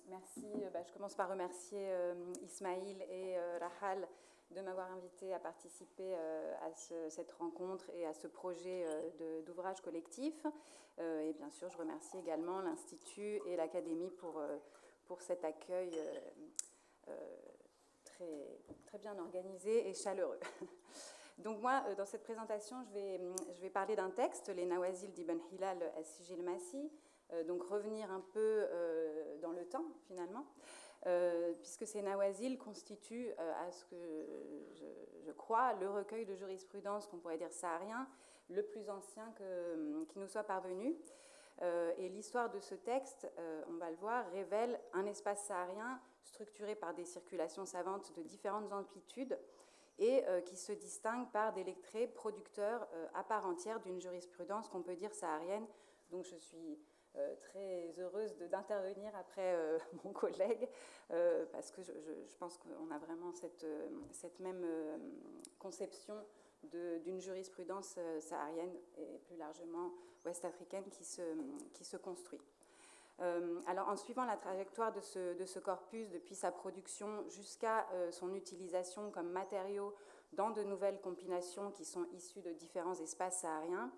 Merci. Je commence par remercier Ismail et Rahal de m'avoir invité à participer à cette rencontre et à ce projet d'ouvrage collectif. Et bien sûr, je remercie également l'Institut et l'Académie pour cet accueil très bien organisé et chaleureux. Donc moi, dans cette présentation, je vais parler d'un texte, les Nawazil d'Ibn Hilal as-Sijil Massi, donc revenir un peu dans le temps, finalement, puisque ces Nawazil constituent, à ce que je crois, le recueil de jurisprudence, qu'on pourrait dire saharien, le plus ancien qui nous soit parvenu. Et l'histoire de ce texte, on va le voir, révèle un espace saharien structuré par des circulations savantes de différentes amplitudes et qui se distingue par des lettrés producteurs à part entière d'une jurisprudence qu'on peut dire saharienne. Donc je suis très heureuse d'intervenir après mon collègue, parce que je pense qu'on a vraiment cette même conception d'une jurisprudence saharienne et plus largement ouest-africaine qui se construit. Alors, en suivant la trajectoire de ce corpus depuis sa production jusqu'à son utilisation comme matériau dans de nouvelles compilations qui sont issues de différents espaces sahariens,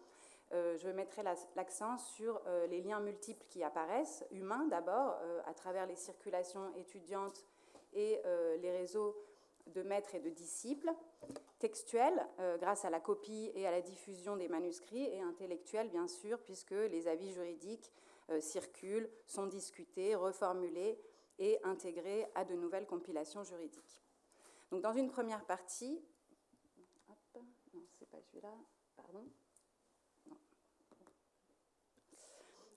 je mettrai l'accent sur les liens multiples qui apparaissent, humains d'abord, à travers les circulations étudiantes et les réseaux de maîtres et de disciples, textuels, grâce à la copie et à la diffusion des manuscrits, et intellectuels, bien sûr, puisque les avis juridiques circulent, sont discutés, reformulés et intégrés à de nouvelles compilations juridiques. Donc, dans une première partie... non, c'est pas celui-là, pardon.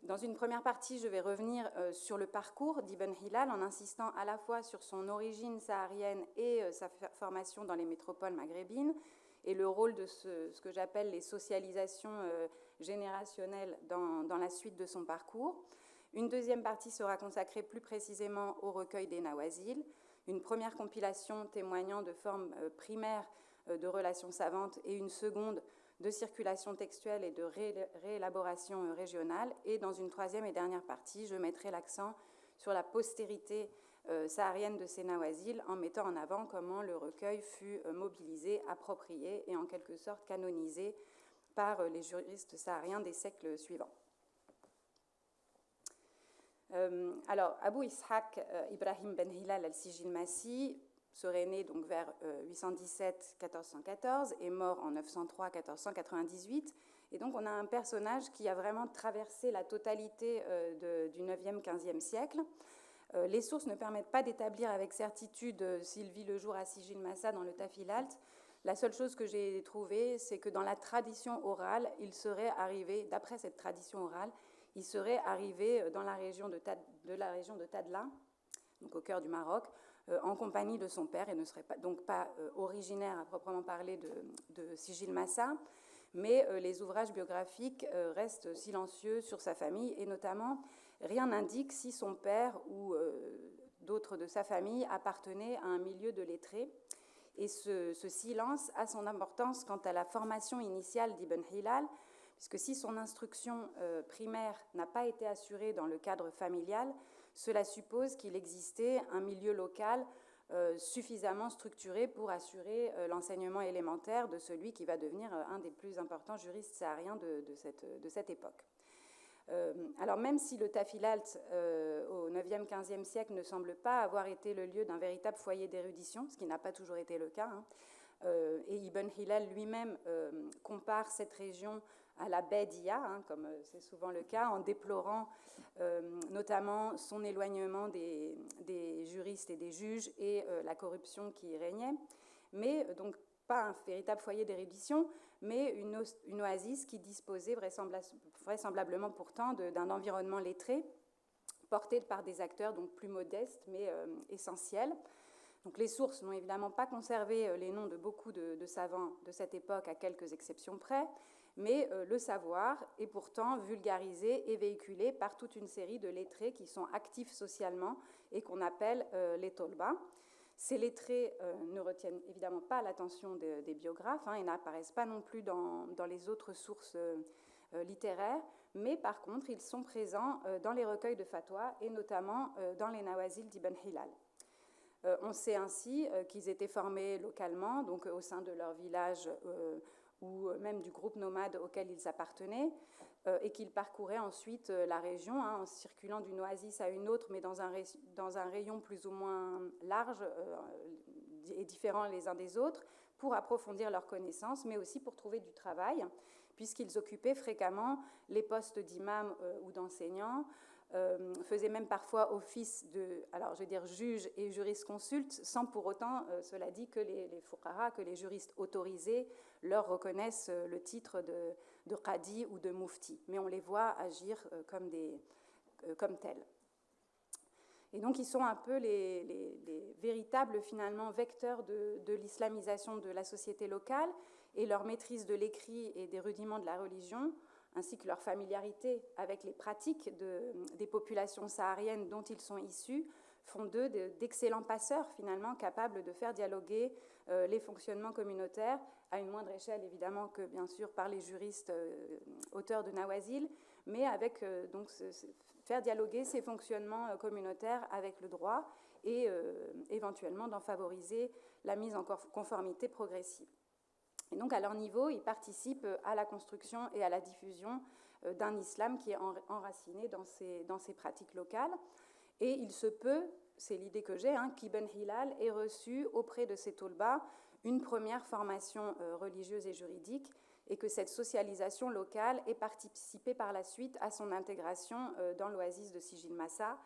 Dans une première partie, je vais revenir sur le parcours d'Ibn Hilal en insistant à la fois sur son origine saharienne et sa formation dans les métropoles maghrébines et le rôle de ce que j'appelle les socialisations générationnelles dans la suite de son parcours. Une deuxième partie sera consacrée plus précisément au recueil des Nawazil, une première compilation témoignant de formes primaires de relations savantes et une seconde de circulation textuelle et de réélaboration régionale. Et dans une troisième et dernière partie, je mettrai l'accent sur la postérité saharienne de ces Nawazil en mettant en avant comment le recueil fut mobilisé, approprié et en quelque sorte canonisé par les juristes sahariens des siècles suivants. Alors, Abu Ishaq Ibrahim Ben Hilal al-Sijil Massi serait né donc vers 817-1414 et mort en 903-1498. Et donc on a un personnage qui a vraiment traversé la totalité du 9e, 15e siècle. Les sources ne permettent pas d'établir avec certitude s'il vit le jour à Sijil Massa dans le Tafilalt. La seule chose que j'ai trouvée, c'est que dans la tradition orale, il serait arrivé, d'après cette tradition orale, il serait arrivé dans la région de Tadla, donc au cœur du Maroc, en compagnie de son père, et ne serait donc pas originaire à proprement parler de Sijil Massa, mais les ouvrages biographiques restent silencieux sur sa famille, et notamment, rien n'indique si son père ou d'autres de sa famille appartenaient à un milieu de lettrés. Et ce silence a son importance quant à la formation initiale d'Ibn Hilal, puisque si son instruction primaire n'a pas été assurée dans le cadre familial, cela suppose qu'il existait un milieu local suffisamment structuré pour assurer l'enseignement élémentaire de celui qui va devenir un des plus importants juristes sahariens de cette époque. Alors même si le Tafilalt au 9e, 15e siècle ne semble pas avoir été le lieu d'un véritable foyer d'érudition, ce qui n'a pas toujours été le cas, et Ibn Hilal lui-même compare cette région à la Bédia, comme c'est souvent le cas, en déplorant notamment son éloignement des juristes et des juges et la corruption qui y régnait, mais donc pas un véritable foyer d'érudition, mais une oasis qui disposait vraisemblablement pourtant d'un environnement lettré, porté par des acteurs donc plus modestes mais essentiels. Donc les sources n'ont évidemment pas conservé les noms de beaucoup de savants de cette époque, à quelques exceptions près, mais le savoir est pourtant vulgarisé et véhiculé par toute une série de lettrés qui sont actifs socialement et qu'on appelle les tolba. Ces lettrés ne retiennent évidemment pas l'attention des biographes et n'apparaissent pas non plus dans les autres sources littéraires, mais par contre, ils sont présents dans les recueils de fatwa et notamment dans les Nawazil d'Ibn Hilal. On sait ainsi qu'ils étaient formés localement, donc au sein de leur village ou même du groupe nomade auquel ils appartenaient, et qu'ils parcouraient ensuite la région en circulant d'une oasis à une autre, mais dans un rayon plus ou moins large et différents les uns des autres, pour approfondir leurs connaissances, mais aussi pour trouver du travail, puisqu'ils occupaient fréquemment les postes d'imam ou d'enseignants, faisaient même parfois office de, alors je veux dire juge et jurisconsulte, sans pour autant, cela dit, que les fuqaha, que les juristes autorisés leur reconnaissent le titre de qadi ou de mufti, mais on les voit agir comme tels. Et donc ils sont un peu les véritables finalement vecteurs de l'islamisation de la société locale, et leur maîtrise de l'écrit et des rudiments de la religion, ainsi que leur familiarité avec les pratiques des populations sahariennes dont ils sont issus, font d'eux d'excellents passeurs, finalement, capables de faire dialoguer les fonctionnements communautaires, à une moindre échelle, évidemment, que, bien sûr, par les juristes auteurs de Nawazil, mais avec, donc, faire dialoguer ces fonctionnements communautaires avec le droit et, éventuellement, d'en favoriser la mise en conformité progressive. Et donc, à leur niveau, ils participent à la construction et à la diffusion d'un islam qui est enraciné dans ces pratiques locales. Et il se peut, c'est l'idée que j'ai, qu'Ibn Hilal ait reçu auprès de ces tolbas une première formation religieuse et juridique, et que cette socialisation locale ait participé par la suite à son intégration dans l'oasis de Sijil Massa,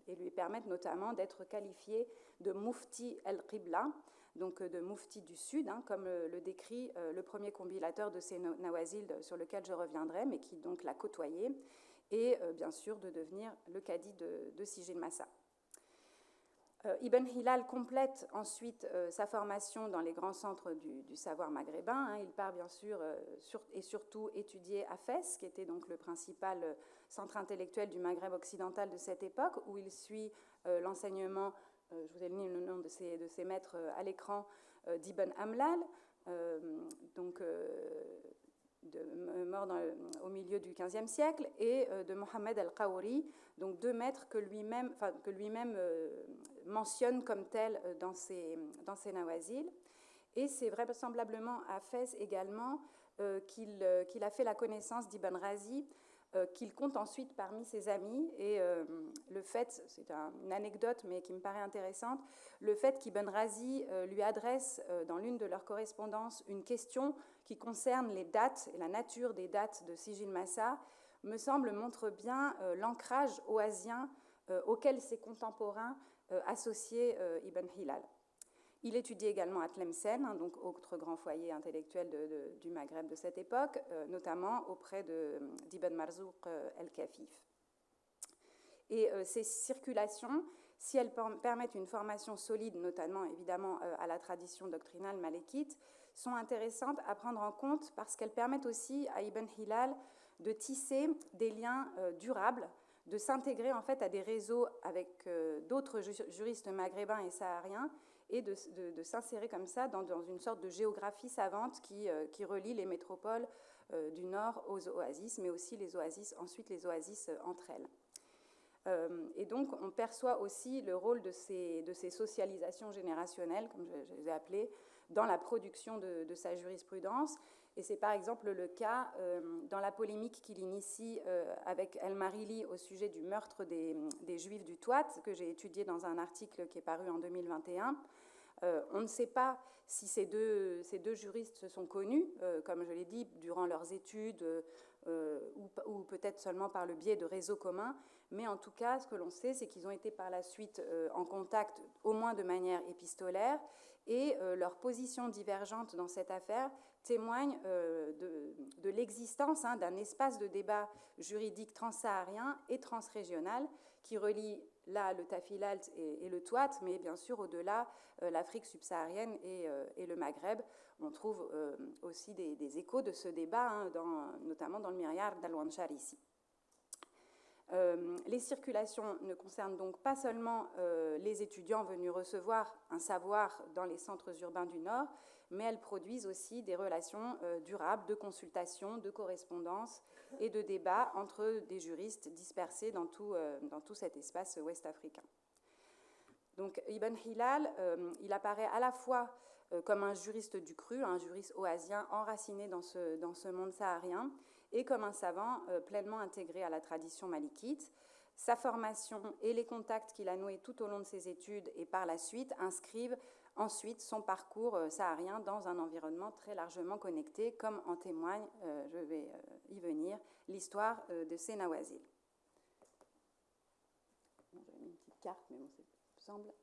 et lui permettre notamment d'être qualifié de Mufti el-Qibla, donc de Mufti du Sud, comme le décrit le premier compilateur de ces Nawazil sur lequel je reviendrai, mais qui donc l'a côtoyé, et bien sûr de devenir le cadi de Sijil Massa. Ibn Hilal complète ensuite sa formation dans les grands centres du savoir maghrébin. Il part bien sûr et surtout étudier à Fès, qui était donc le principal centre intellectuel du Maghreb occidental de cette époque, où il suit l'enseignement, je vous ai mis le nom de ses maîtres à l'écran, d'Ibn Amlal, mort au milieu du XVe siècle, et de Mohammed al-Qawri, donc deux maîtres que lui-même mentionne comme tels dans ses Nawazil. Et c'est vraisemblablement à Fès également qu'il a fait la connaissance d'Ibn Razi, qu'il compte ensuite parmi ses amis. Et le fait, c'est une anecdote mais qui me paraît intéressante, le fait qu'Ibn Razi lui adresse dans l'une de leurs correspondances une question qui concerne les dates et la nature des dates de Sijil Massa, me semble montre bien l'ancrage oasien auquel ses contemporains associaient Ibn Hilal. Il étudie également à Tlemcen, donc autre grand foyer intellectuel du Maghreb de cette époque, notamment auprès d'Ibn Marzouk el-Kafif. Et ces circulations, si elles permettent une formation solide, notamment évidemment à la tradition doctrinale malékite, sont intéressantes à prendre en compte parce qu'elles permettent aussi à Ibn Hilal de tisser des liens durables, de s'intégrer en fait à des réseaux avec d'autres juristes maghrébins et sahariens, et de s'insérer comme ça dans une sorte de géographie savante qui relie les métropoles du nord aux oasis, mais aussi ensuite les oasis entre elles. Et donc on perçoit aussi le rôle de ces socialisations générationnelles, comme je les ai appelées, dans la production de sa jurisprudence. Et c'est par exemple le cas dans la polémique qu'il initie avec El-Marili au sujet du meurtre des Juifs du Touat, que j'ai étudié dans un article qui est paru en 2021. On ne sait pas si ces deux juristes se sont connus, comme je l'ai dit, durant leurs études ou peut-être seulement par le biais de réseaux communs, mais en tout cas, ce que l'on sait, c'est qu'ils ont été par la suite en contact, au moins de manière épistolaire, et leur position divergente dans cette affaire témoigne de l'existence d'un espace de débat juridique transsaharien et transrégional qui relie là le Tafilalt et le Touat, mais bien sûr au-delà l'Afrique subsaharienne et le Maghreb. On trouve aussi des échos de ce débat, notamment dans le Miryar d'Al-Wanchar ici. Les circulations ne concernent donc pas seulement les étudiants venus recevoir un savoir dans les centres urbains du Nord, mais elles produisent aussi des relations durables de consultation, de correspondance et de débat entre des juristes dispersés dans tout cet espace ouest-africain. Donc Ibn Hilal, il apparaît à la fois comme un juriste du cru, un juriste oasien enraciné dans ce monde saharien, et comme un savant pleinement intégré à la tradition malikite. Sa formation et les contacts qu'il a noués tout au long de ses études et par la suite inscrivent ensuite son parcours saharien dans un environnement très largement connecté, comme en témoigne, je vais y venir, l'histoire de ces Nawazil. J'avais mis une petite carte, mais bon, ça semble...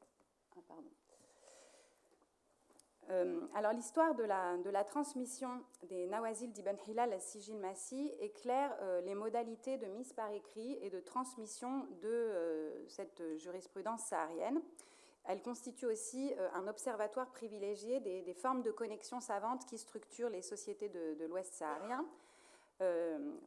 Ah, pardon. Alors l'histoire de la transmission des Nawazil d'Ibn Hilal à Sijil Masih éclaire les modalités de mise par écrit et de transmission de cette jurisprudence saharienne. Elle constitue aussi un observatoire privilégié des formes de connexion savantes qui structurent les sociétés de l'Ouest saharien,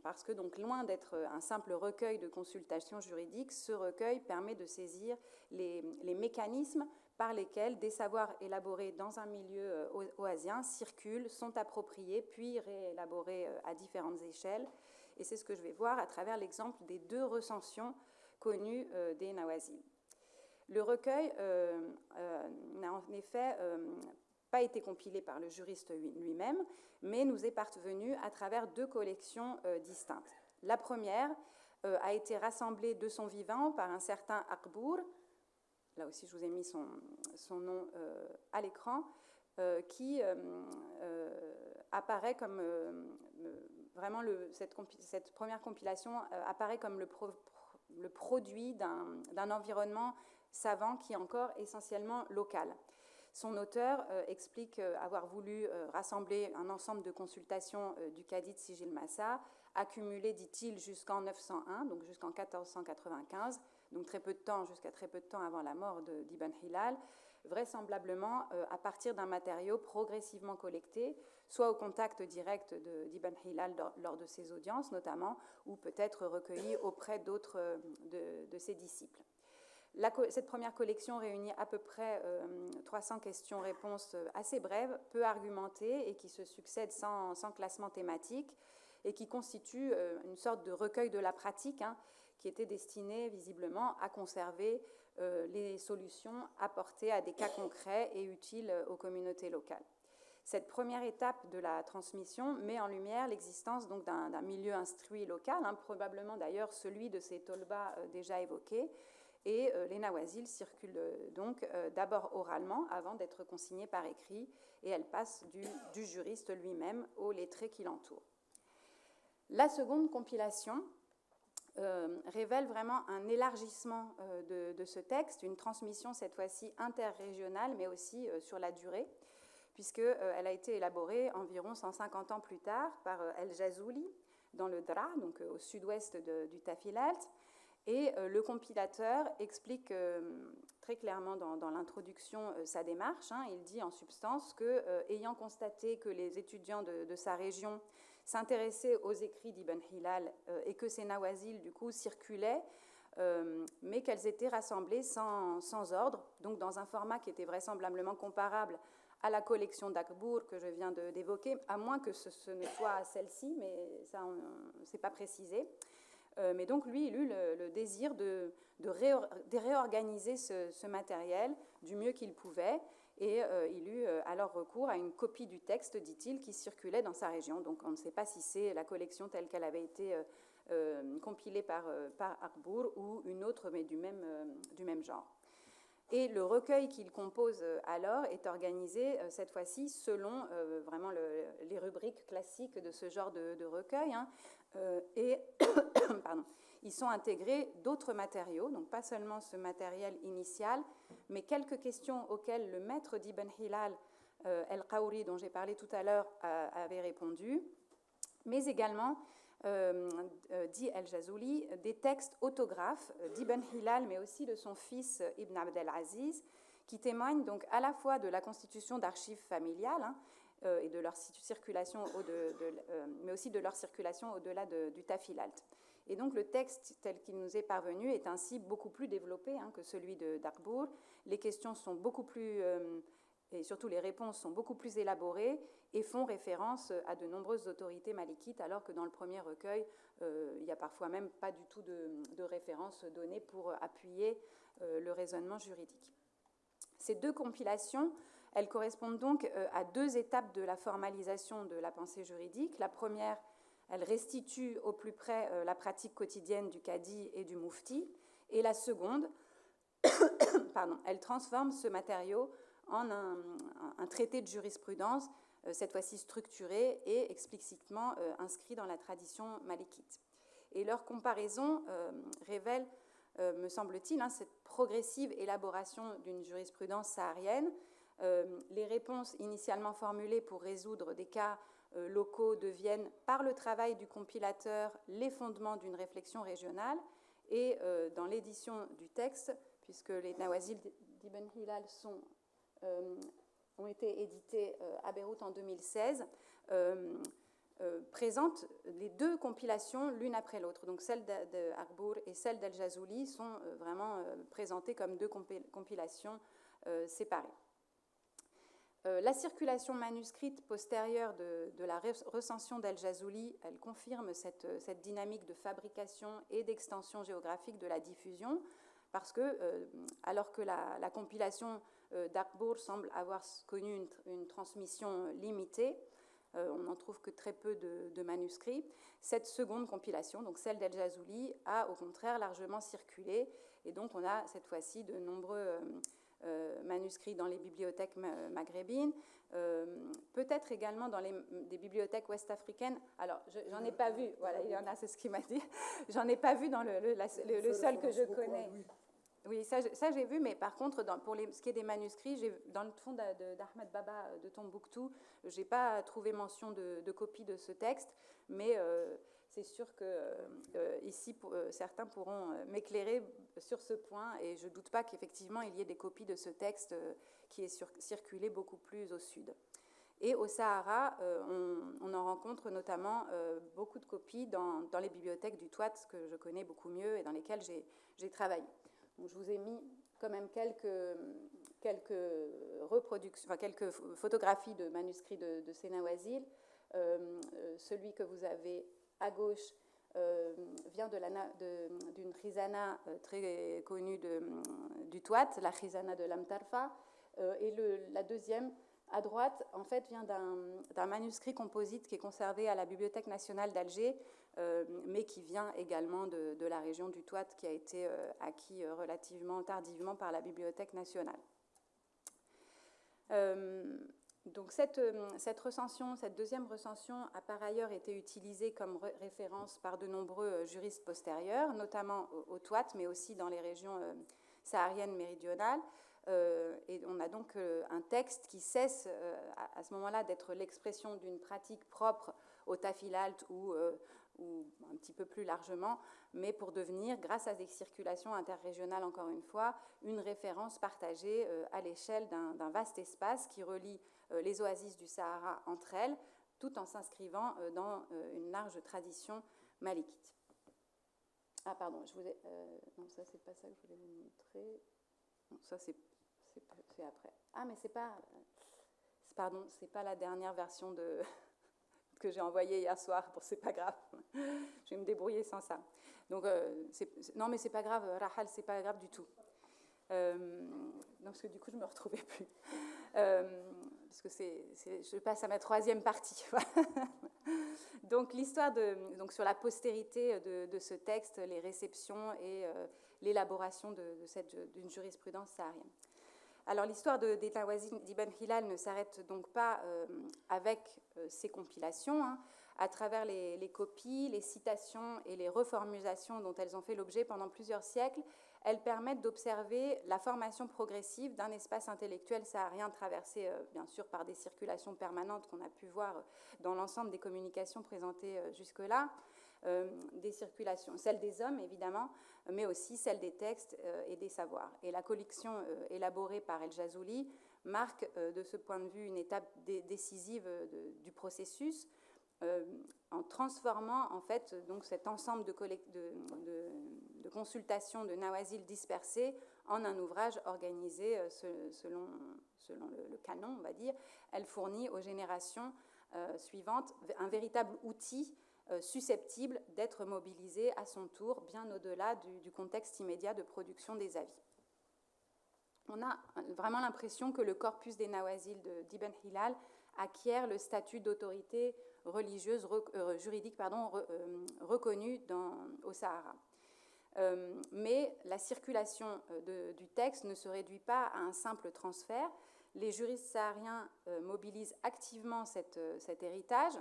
parce que donc loin d'être un simple recueil de consultations juridiques, ce recueil permet de saisir les mécanismes par lesquels des savoirs élaborés dans un milieu oasien circulent, sont appropriés, puis réélaborés à différentes échelles. Et c'est ce que je vais voir à travers l'exemple des deux recensions connues des Nawazil. Le recueil n'a en effet pas été compilé par le juriste lui-même, mais nous est parvenu à travers deux collections distinctes. La première a été rassemblée de son vivant par un certain Akbour. Là aussi, je vous ai mis son nom à l'écran, qui apparaît comme vraiment cette première compilation apparaît comme le produit d'un environnement savant qui est encore essentiellement local. Son auteur explique avoir voulu rassembler un ensemble de consultations du cadi de Sijil Masih, accumulées, dit-il, jusqu'en 901, donc jusqu'en 1495, donc jusqu'à très peu de temps avant la mort d'Ibn Hilal, vraisemblablement à partir d'un matériau progressivement collecté, soit au contact direct d'Ibn Hilal lors de ses audiences notamment, ou peut-être recueilli auprès d'autres de ses disciples. Cette première collection réunit à peu près 300 questions-réponses assez brèves, peu argumentées et qui se succèdent sans classement thématique et qui constituent une sorte de recueil de la pratique qui était destiné visiblement à conserver les solutions apportées à des cas concrets et utiles aux communautés locales. Cette première étape de la transmission met en lumière l'existence donc d'un milieu instruit local, probablement d'ailleurs celui de ces tolbas déjà évoqués, et les Nawazil circulent donc d'abord oralement avant d'être consignés par écrit, et elles passent du juriste lui-même aux lettrés qui l'entourent. La seconde compilation révèle vraiment un élargissement de ce texte, une transmission cette fois-ci interrégionale, mais aussi sur la durée, puisqu'elle a été élaborée environ 150 ans plus tard par El-Jazouli dans le Dra, donc au sud-ouest du Tafilalt. Et le compilateur explique très clairement dans l'introduction sa démarche. Il dit en substance que, ayant constaté que les étudiants de sa région s'intéressaient aux écrits d'Ibn Hilal et que ces Nawazil, du coup, circulaient, mais qu'elles étaient rassemblées sans ordre, donc dans un format qui était vraisemblablement comparable à la collection d'Akbour que je viens d'évoquer, à moins que ce ne soit celle-ci, mais ça, c'est pas précisé. Mais donc, lui, il eut le désir de réorganiser ce matériel du mieux qu'il pouvait, et il eut alors recours à une copie du texte, dit-il, qui circulait dans sa région. Donc, on ne sait pas si c'est la collection telle qu'elle avait été compilée par Akbour ou une autre, mais du même genre. Et le recueil qu'il compose alors est organisé, cette fois-ci, selon vraiment les rubriques classiques de ce genre de recueil. Et pardon, ils sont intégrés d'autres matériaux, donc pas seulement ce matériel initial, mais quelques questions auxquelles le maître d'Ibn Hilal, El-Qawri, dont j'ai parlé tout à l'heure, avait répondu, mais également, dit El-Jazouli, des textes autographes d'Ibn Hilal, mais aussi de son fils Ibn Abdel-Aziz, qui témoignent donc à la fois de la constitution d'archives familiales et de leur circulation, mais aussi de leur circulation au-delà du Tafilalt. Et donc le texte tel qu'il nous est parvenu est ainsi beaucoup plus développé que celui d'Akbour. Les questions sont beaucoup plus et surtout les réponses sont beaucoup plus élaborées et font référence à de nombreuses autorités malikites, alors que dans le premier recueil, il n'y a parfois même pas du tout de références données pour appuyer le raisonnement juridique. Ces deux compilations, elles correspondent donc à deux étapes de la formalisation de la pensée juridique. La première, elle restitue au plus près la pratique quotidienne du qadi et du mufti, et la seconde, elle transforme ce matériau en un traité de jurisprudence, cette fois-ci structuré et explicitement inscrit dans la tradition malikite. Et leur comparaison révèle, me semble-t-il, cette progressive élaboration d'une jurisprudence saharienne. Les réponses initialement formulées pour résoudre des cas locaux deviennent, par le travail du compilateur, les fondements d'une réflexion régionale. Et dans l'édition du texte, puisque les Nawazil d'Ibn Hilal ont été édités à Beyrouth en 2016, présentent les deux compilations l'une après l'autre. Donc celle d'Arbour et celle d'Al-Jazouli sont vraiment présentées comme deux compilations séparées. La circulation manuscrite postérieure de la recension d'Al-Jazouli, elle confirme cette dynamique de fabrication et d'extension géographique de la diffusion, parce que, alors que la compilation d'Arbour semble avoir connu une transmission limitée, on n'en trouve que très peu de manuscrits, cette seconde compilation, donc celle d'Al-Jazouli, a au contraire largement circulé, et donc on a cette fois-ci de nombreux manuscrits dans les bibliothèques maghrébines, peut-être également dans des bibliothèques ouest-africaines. Alors, j'en ai pas vu, voilà, il y en a, c'est ce qu'il m'a dit. J'en ai pas vu dans le seul que je connais. Oui, ça j'ai vu, mais par contre, pour ce qui est des manuscrits, dans le fond d'Ahmed Baba de Tombouctou, je n'ai pas trouvé mention de copie de ce texte, mais c'est sûr que ici, certains pourront m'éclairer sur ce point, et je ne doute pas qu'effectivement, il y ait des copies de ce texte qui est circulé beaucoup plus au sud. Et au Sahara, on en rencontre notamment beaucoup de copies dans les bibliothèques du Touat, que je connais beaucoup mieux et dans lesquelles j'ai travaillé. Donc, je vous ai mis quand même quelques reproductions, quelques photographies de manuscrits de ces Nawazil. Celui que vous avez à gauche vient d'une khizana très connue du Touat, la khizana de Lamtarfa, et la deuxième à droite, en fait, vient d'un manuscrit composite qui est conservé à la Bibliothèque nationale d'Alger, mais qui vient également de la région du Touat, qui a été acquis relativement tardivement par la Bibliothèque nationale. Donc cette recension, cette deuxième recension a par ailleurs été utilisée comme référence par de nombreux juristes postérieurs, notamment au Touat, mais aussi dans les régions sahariennes méridionales. Et on a donc un texte qui cesse à ce moment-là d'être l'expression d'une pratique propre au tafilalt ou un petit peu plus largement, mais pour devenir, grâce à des circulations interrégionales encore une fois, une référence partagée à l'échelle d'un vaste espace qui relie les oasis du Sahara entre elles, tout en s'inscrivant dans une large tradition malikite. Ah pardon, non, ça c'est pas ça que je voulais vous montrer. Non, ça c'est après. Ah, mais c'est pas la dernière version que j'ai envoyée hier soir. Bon, c'est pas grave. Je vais me débrouiller sans ça. Donc, non, mais c'est pas grave. Rahal, c'est pas grave du tout. Non, parce que du coup, je me retrouvais plus. Parce que je passe à ma troisième partie. Donc, l'histoire sur la postérité de ce texte, les réceptions et l'élaboration d'une jurisprudence saharienne. Alors l'histoire des Nawazil d'Ibn Hilal ne s'arrête donc pas avec ces compilations. À travers les copies, les citations et les reformulations dont elles ont fait l'objet pendant plusieurs siècles, elles permettent d'observer la formation progressive d'un espace intellectuel saharien traversé bien sûr par des circulations permanentes qu'on a pu voir dans l'ensemble des communications présentées jusque-là, des circulations, celles des hommes évidemment, mais aussi celles des textes et des savoirs. Et la collection élaborée par El-Jazouli marque de ce point de vue une étape décisive du processus, en transformant en fait donc cet ensemble de consultations de nawazil dispersées en un ouvrage organisé selon le canon, on va dire. Elle fournit aux générations suivantes un véritable outil susceptible d'être mobilisé à son tour, bien au-delà du contexte immédiat de production des avis. On a vraiment l'impression que le corpus des nawazil d'Ibn Hilal acquiert le statut d'autorité religieuse, juridique reconnue au Sahara. Mais la circulation du texte ne se réduit pas à un simple transfert. Les juristes sahariens mobilisent activement cet héritage.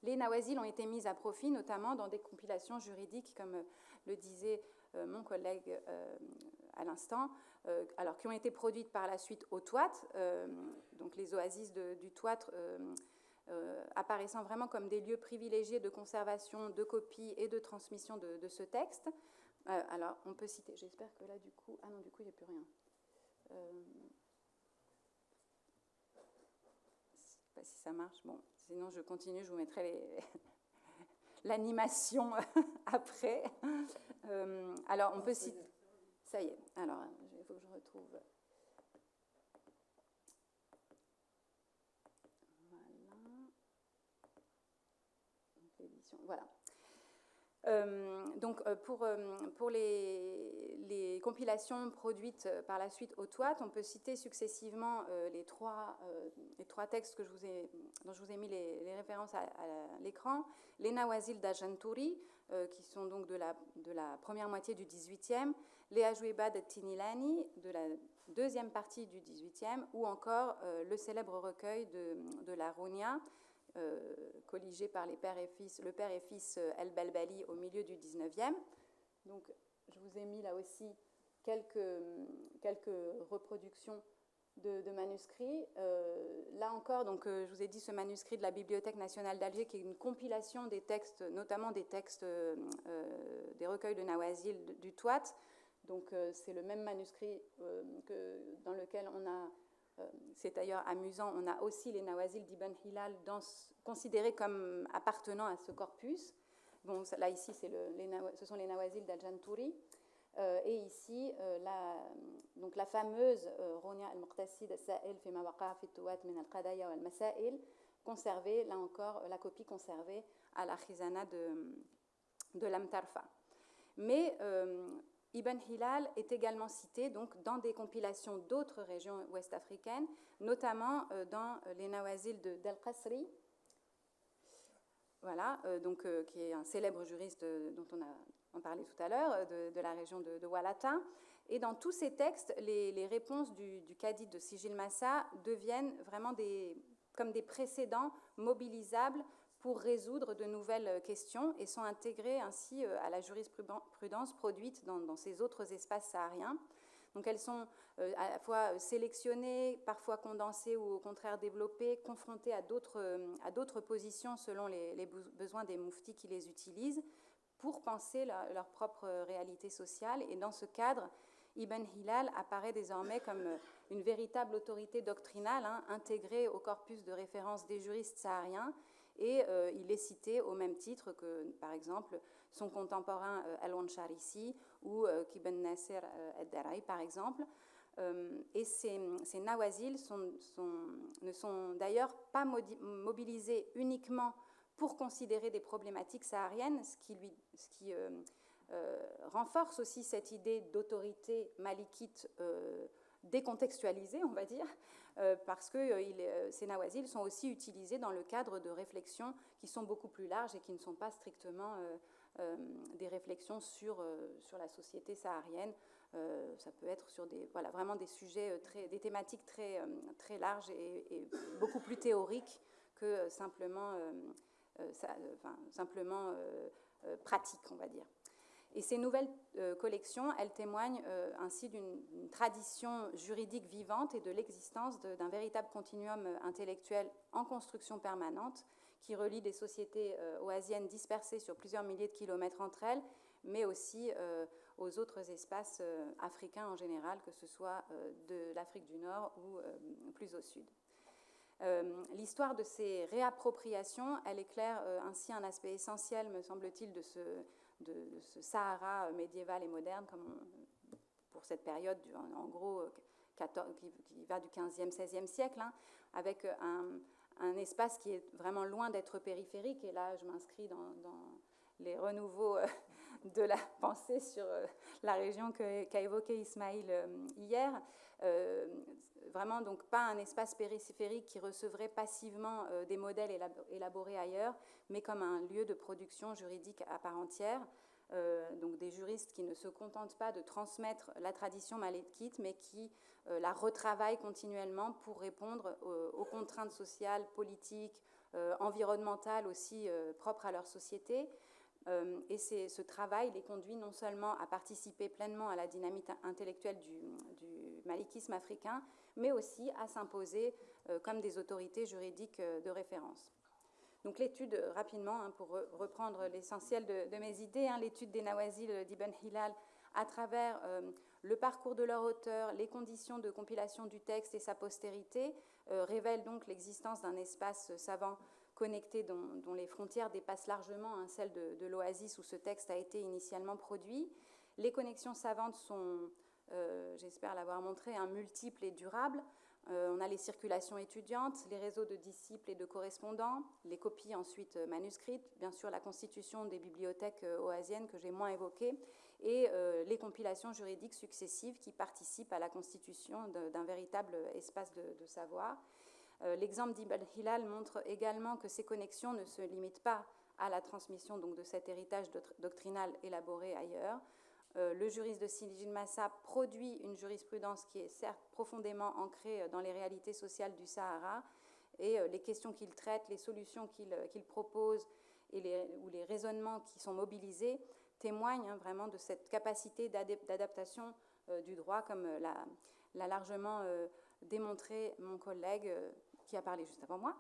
Les nawazil ont été mis à profit, notamment dans des compilations juridiques, comme le disait mon collègue à l'instant, alors qui ont été produites par la suite au Touat, donc les oasis du Touat apparaissant vraiment comme des lieux privilégiés de conservation, de copie et de transmission de ce texte. Alors, on peut citer, j'espère que là, du coup, ah non, du coup, il n'y a plus rien. Je ne sais pas si ça marche. Bon, sinon, je continue, je vous mettrai l'animation après. Alors, on peut citer... Ça y est, alors, il faut que je retrouve... Voilà. Donc, pour les compilations produites par la suite au Touat, on peut citer successivement les trois textes dont je vous ai mis les références à l'écran. Les Nawazil d'Ajanturi, qui sont donc de la première moitié du XVIIIe, les Ajoueba de Tinilani, de la deuxième partie du XVIIIe, ou encore le célèbre recueil de la Rounia, colligé par le père et fils El-Balbali au milieu du XIXe. Donc, je vous ai mis là aussi quelques reproductions de manuscrits. Là encore, donc, je vous ai dit ce manuscrit de la Bibliothèque nationale d'Alger, qui est une compilation des textes, notamment des textes des recueils de Nawazil du Touat. Donc, c'est le même manuscrit dans lequel on a... c'est d'ailleurs amusant, on a aussi les Nawazil d'Ibn Hilal considérés comme appartenant à ce corpus. Bon, là, ici, ce sont les Nawazil d'Al-Janturi. Et ici, la fameuse Ronia al-Muqtasid al-Sa'il fi ma waqa'a fi Tuwat min al-Qadaya wal-Masail, conservée, là encore, la copie conservée à la Khizana de l'Amtarfa. Mais Ibn Hilal est également cité donc, dans des compilations d'autres régions ouest-africaines, notamment dans les Nawazil d'Al Qasri, voilà, qui est un célèbre juriste dont on parlé tout à l'heure, de la région de Walata. Et dans tous ces textes, les réponses du cadi de Sijil Massa deviennent vraiment comme des précédents mobilisables pour résoudre de nouvelles questions et sont intégrées ainsi à la jurisprudence produite dans ces autres espaces sahariens. Donc elles sont à la fois sélectionnées, parfois condensées ou au contraire développées, confrontées à d'autres positions selon les besoins des mouftis qui les utilisent pour penser leur propre réalité sociale. Et dans ce cadre, Ibn Hilal apparaît désormais comme une véritable autorité doctrinale intégrée au corpus de référence des juristes sahariens. Et il est cité au même titre que, par exemple, son contemporain Al-Wansharisi ou Ibn Nasir al-Darai, par exemple. Et ces nawazil ne sont d'ailleurs pas mobilisés uniquement pour considérer des problématiques sahariennes, ce qui renforce aussi cette idée d'autorité malikite décontextualisée, on va dire, parce que ces nawazil sont aussi utilisés dans le cadre de réflexions qui sont beaucoup plus larges et qui ne sont pas strictement des réflexions sur la société saharienne. Ça peut être sur vraiment des sujets, des thématiques très larges et beaucoup plus théoriques que simplement pratiques, on va dire. Et ces nouvelles collections, elles témoignent ainsi d'une tradition juridique vivante et de l'existence d'un véritable continuum intellectuel en construction permanente qui relie des sociétés oasiennes dispersées sur plusieurs milliers de kilomètres entre elles, mais aussi aux autres espaces africains en général, que ce soit de l'Afrique du Nord ou plus au sud. L'histoire de ces réappropriations, elle éclaire ainsi un aspect essentiel, me semble-t-il, de ce Sahara médiéval et moderne, pour cette période, en gros, qui va du 15e, 16e siècle, hein, avec un espace qui est vraiment loin d'être périphérique. Et là, je m'inscris dans les renouveaux de la pensée sur la région qu'a évoqué Ismaïl hier. Vraiment, donc, pas un espace périphérique qui recevrait passivement des modèles élaborés ailleurs, mais comme un lieu de production juridique à part entière. Donc des juristes qui ne se contentent pas de transmettre la tradition malékite, mais qui la retravaillent continuellement pour répondre aux contraintes sociales, politiques, environnementales aussi propres à leur société. Et ce travail les conduit non seulement à participer pleinement à la dynamique intellectuelle du malékisme africain, mais aussi à s'imposer comme des autorités juridiques de référence. Donc l'étude, rapidement, hein, pour reprendre l'essentiel de mes idées, hein, l'étude des Nawazil d'Ibn Hilal à travers le parcours de leur auteur, les conditions de compilation du texte et sa postérité, révèle donc l'existence d'un espace savant connecté dont les frontières dépassent largement hein, celles de l'oasis où ce texte a été initialement produit. Les connexions savantes sont, j'espère l'avoir montré, hein, multiples et durables. On a les circulations étudiantes, les réseaux de disciples et de correspondants, les copies ensuite manuscrites, bien sûr la constitution des bibliothèques oasiennes que j'ai moins évoquées, et les compilations juridiques successives qui participent à la constitution d'un véritable espace de savoir. L'exemple d'Ibn Hilal montre également que ces connexions ne se limitent pas à la transmission donc, de cet héritage doctrinal élaboré ailleurs. Le juriste de Sidi Massa produit une jurisprudence qui est certes profondément ancrée dans les réalités sociales du Sahara, et les questions qu'il traite, les solutions qu'il propose ou les raisonnements qui sont mobilisés témoignent hein, vraiment de cette capacité d'adaptation du droit, comme l'a largement démontré mon collègue qui a parlé juste avant moi,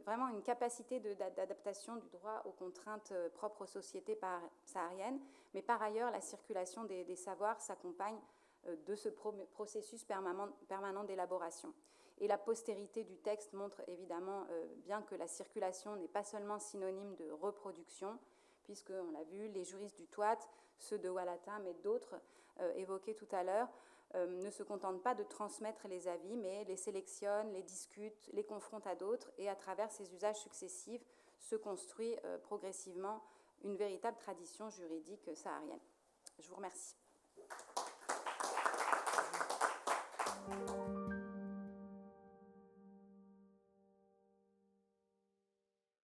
vraiment une capacité d'adaptation du droit aux contraintes propres aux sociétés sahariennes, mais par ailleurs, la circulation des savoirs s'accompagne de ce processus permanent d'élaboration. Et la postérité du texte montre évidemment bien que la circulation n'est pas seulement synonyme de reproduction, puisque, on l'a vu, les juristes du Touat, ceux de Walata, mais d'autres évoqués tout à l'heure, ne se contentent pas de transmettre les avis, mais les sélectionnent, les discutent, les confrontent à d'autres, et à travers ces usages successifs se construit progressivement une véritable tradition juridique saharienne. Je vous remercie.